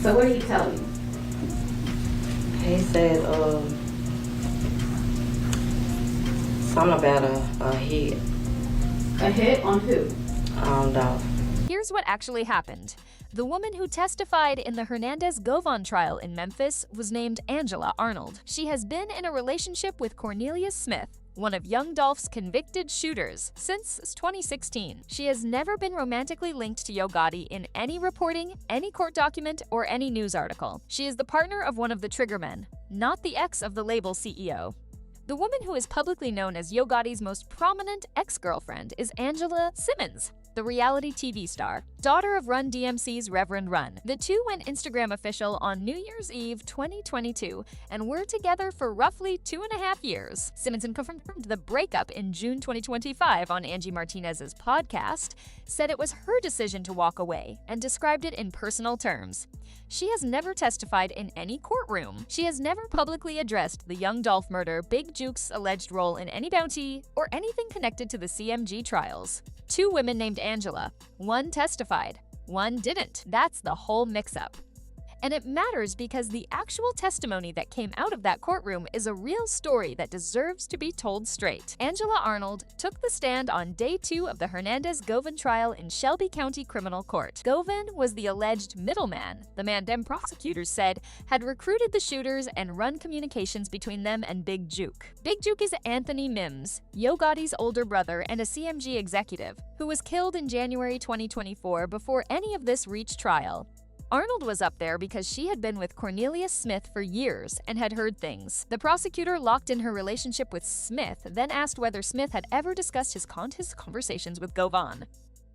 So what did he tell you? He said something about a hit. A hit on who? Dolph. Here's what actually happened. The woman who testified in the Hernandez-Govan trial in Memphis was named Angela Arnold. She has been in a relationship with Cornelius Smith, one of young Dolph's convicted shooters, since 2016. She has never been romantically linked to Yo Gotti in any reporting, any court document, or any news article. She is the partner of one of the triggermen, not the ex of the label CEO. The woman who is publicly known as Yo Gotti's most prominent ex-girlfriend is Angela Simmons, the reality TV star, daughter of Run DMC's Reverend Run. The two went Instagram official on New Year's Eve 2022 and were together for roughly 2.5 years. Simmons confirmed the breakup in June 2025 on Angie Martinez's podcast, said it was her decision to walk away, and described it in personal terms. She has never testified in any courtroom. She has never publicly addressed the young Dolph murder, Big Juke's alleged role in any bounty, or anything connected to the CMG trials. Two women named Angela. One testified, one didn't. That's the whole mix-up. And it matters because the actual testimony that came out of that courtroom is a real story that deserves to be told straight. Angela Arnold took the stand on day 2 of the Hernandez-Govan trial in Shelby County Criminal Court. Govan was the alleged middleman, the man dem prosecutors said had recruited the shooters and run communications between them and Big Juke. Big Juke is Anthony Mims, Yo Gotti's older brother and a CMG executive, who was killed in January 2024 before any of this reached trial. Arnold was up there because she had been with Cornelius Smith for years and had heard things. The prosecutor locked in her relationship with Smith, then asked whether Smith had ever discussed his conversations with Govan.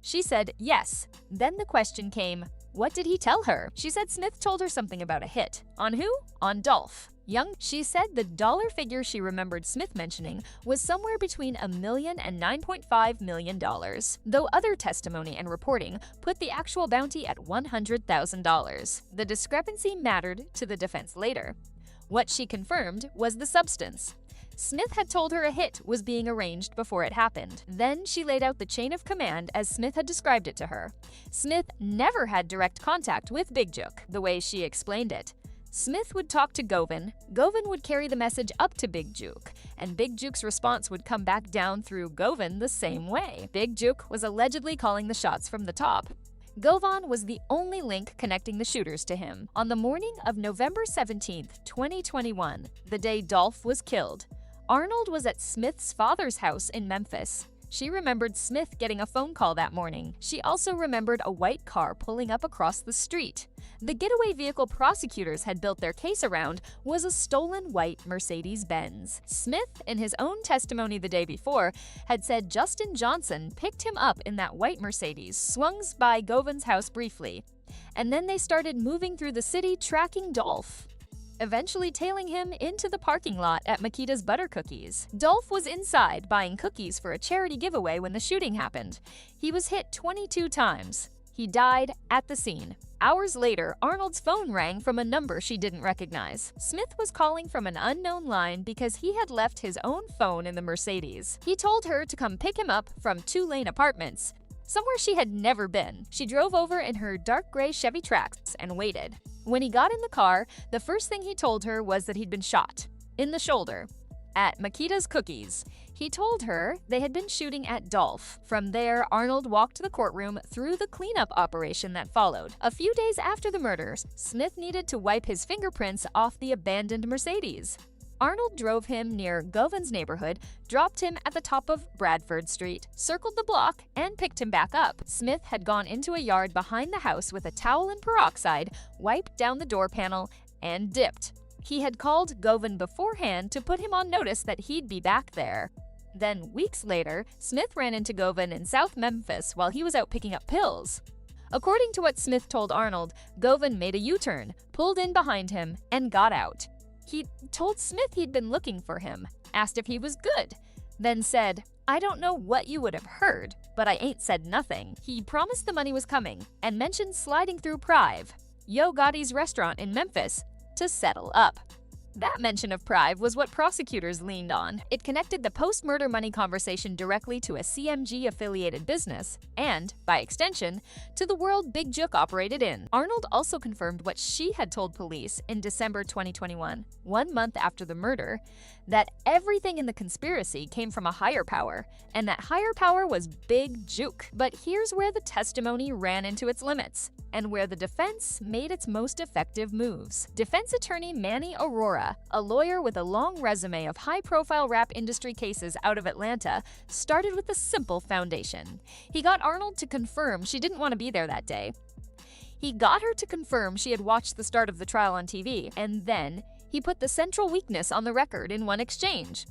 She said yes. Then the question came, what did he tell her? She said Smith told her something about a hit. On who? On Dolph. She said the dollar figure she remembered Smith mentioning was somewhere between $1 million and $9.5 million, though other testimony and reporting put the actual bounty at $100,000. The discrepancy mattered to the defense later. What she confirmed was the substance. Smith had told her a hit was being arranged before it happened. Then she laid out the chain of command as Smith had described it to her. Smith never had direct contact with Big Juke, the way she explained it. Smith would talk to Govan, Govan would carry the message up to Big Juke, and Big Juke's response would come back down through Govan the same way. Big Juke was allegedly calling the shots from the top. Govan was the only link connecting the shooters to him. On the morning of November 17, 2021, the day Dolph was killed, Arnold was at Smith's father's house in Memphis. She remembered Smith getting a phone call that morning. She also remembered a white car pulling up across the street. The getaway vehicle prosecutors had built their case around was a stolen white Mercedes-Benz. Smith, in his own testimony the day before, had said Justin Johnson picked him up in that white Mercedes, swung by Govan's house briefly, and then they started moving through the city tracking Dolph, eventually tailing him into the parking lot at Makita's Butter Cookies. Dolph was inside buying cookies for a charity giveaway when the shooting happened. He was hit 22 times. He died at the scene. Hours later, Arnold's phone rang from a number she didn't recognize. Smith was calling from an unknown line because he had left his own phone in the Mercedes. He told her to come pick him up from Two Lane Apartments, somewhere she had never been. She drove over in her dark gray Chevy Trax and waited. When he got in the car, the first thing he told her was that he'd been shot in the shoulder at Makita's Cookies. He told her they had been shooting at Dolph. From there, Arnold walked to the courtroom through the cleanup operation that followed. A few days after the murders, Smith needed to wipe his fingerprints off the abandoned Mercedes. Arnold drove him near Govan's neighborhood, dropped him at the top of Bradford Street, circled the block, and picked him back up. Smith had gone into a yard behind the house with a towel and peroxide, wiped down the door panel, and dipped. He had called Govan beforehand to put him on notice that he'd be back there. Then, weeks later, Smith ran into Govan in South Memphis while he was out picking up pills. According to what Smith told Arnold, Govan made a U-turn, pulled in behind him, and got out. He told Smith he'd been looking for him, asked if he was good, then said, "I don't know what you would have heard, but I ain't said nothing." He promised the money was coming and mentioned sliding through Prive, Yo Gotti's restaurant in Memphis, to settle up. That mention of pride was what prosecutors leaned on. It connected the post-murder money conversation directly to a CMG-affiliated business and, by extension, to the world Big Jook operated in. Arnold also confirmed what she had told police in December 2021, 1 month after the murder, that everything in the conspiracy came from a higher power, and that higher power was Big Jook. But here's where the testimony ran into its limits, and where the defense made its most effective moves. Defense attorney Manny Aurora, a lawyer with a long resume of high-profile rap industry cases out of Atlanta, started with a simple foundation. He got Arnold to confirm she didn't want to be there that day. He got her to confirm she had watched the start of the trial on TV, and then he put the central weakness on the record in one exchange.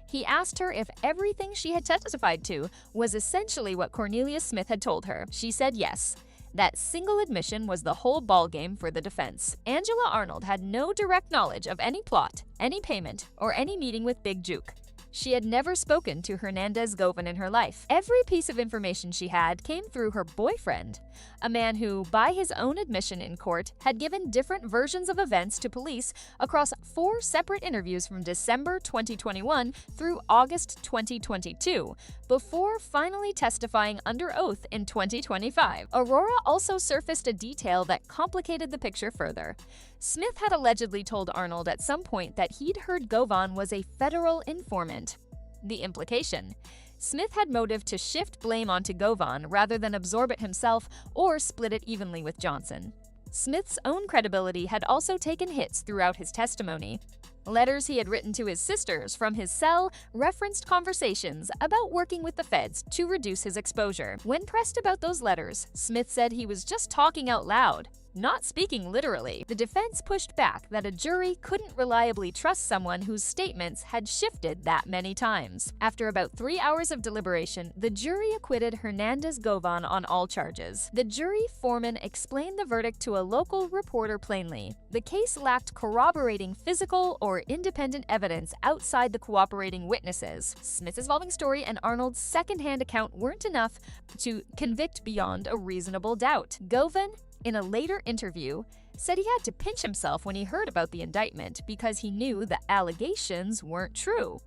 He asked her if everything she had testified to was essentially what Cornelius Smith had told her. She said yes. That single admission was the whole ballgame for the defense. Angela Arnold had no direct knowledge of any plot, any payment, or any meeting with Big Jook. She had never spoken to Hernandez Govan in her life. Every piece of information she had came through her boyfriend, a man who, by his own admission in court, had given different versions of events to police across 4 separate interviews from December 2021 through August 2022, before finally testifying under oath in 2025. Aurora also surfaced a detail that complicated the picture further. Smith had allegedly told Arnold at some point that he'd heard Govan was a federal informant. The implication: Smith had motive to shift blame onto Govan rather than absorb it himself or split it evenly with Johnson. Smith's own credibility had also taken hits throughout his testimony. Letters he had written to his sisters from his cell referenced conversations about working with the feds to reduce his exposure. When pressed about those letters, Smith said he was just talking out loud, not speaking literally. The defense pushed back that a jury couldn't reliably trust someone whose statements had shifted that many times. After about 3 hours of deliberation, the jury acquitted Hernandez Govan on all charges. The jury foreman explained the verdict to a local reporter plainly. The case lacked corroborating physical or independent evidence outside the cooperating witnesses. Smith's evolving story and Arnold's second-hand account weren't enough to convict beyond a reasonable doubt. Govan, in a later interview, said he had to pinch himself when he heard about the indictment because he knew the allegations weren't true.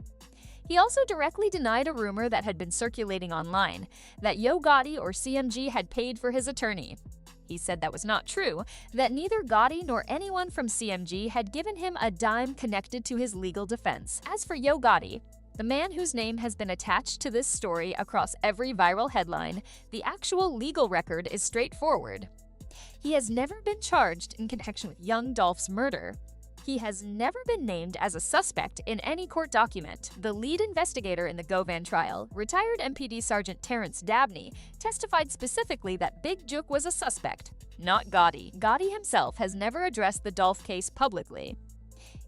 He also directly denied a rumor that had been circulating online, that Yo Gotti or CMG had paid for his attorney. He said that was not true, that neither Gotti nor anyone from CMG had given him a dime connected to his legal defense. As for Yo Gotti, the man whose name has been attached to this story across every viral headline, the actual legal record is straightforward. He has never been charged in connection with young Dolph's murder. He has never been named as a suspect in any court document. The lead investigator in the Govan trial, retired MPD Sergeant Terrence Dabney, testified specifically that Big Jook was a suspect, not Gotti. Gotti himself has never addressed the Dolph case publicly.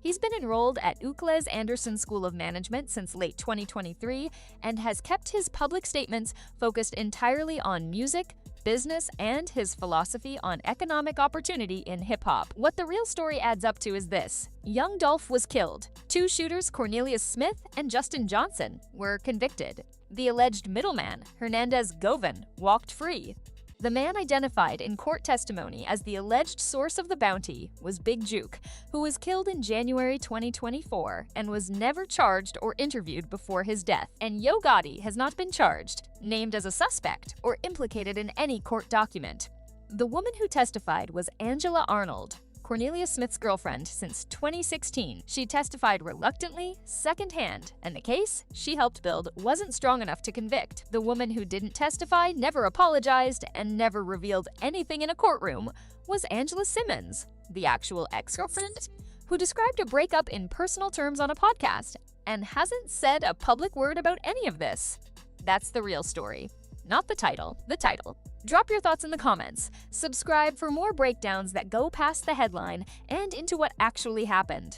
He's been enrolled at UCLA's Anderson School of Management since late 2023 and has kept his public statements focused entirely on music, business, and his philosophy on economic opportunity in hip-hop. What the real story adds up to is this: young Dolph was killed. 2 shooters, Cornelius Smith and Justin Johnson, were convicted. The alleged middleman, Hernandez Govan, walked free. The man identified in court testimony as the alleged source of the bounty was Big Jook, who was killed in January 2024 and was never charged or interviewed before his death. And Yo Gotti has not been charged, named as a suspect, or implicated in any court document. The woman who testified was Angela Arnold, Cornelius Smith's girlfriend since 2016. She testified reluctantly, secondhand, and the case she helped build wasn't strong enough to convict. The woman who didn't testify, never apologized, and never revealed anything in a courtroom was Angela Simmons, the actual ex-girlfriend, who described a breakup in personal terms on a podcast and hasn't said a public word about any of this. That's the real story, not the title. The title. Drop your thoughts in the comments. Subscribe for more breakdowns that go past the headline and into what actually happened.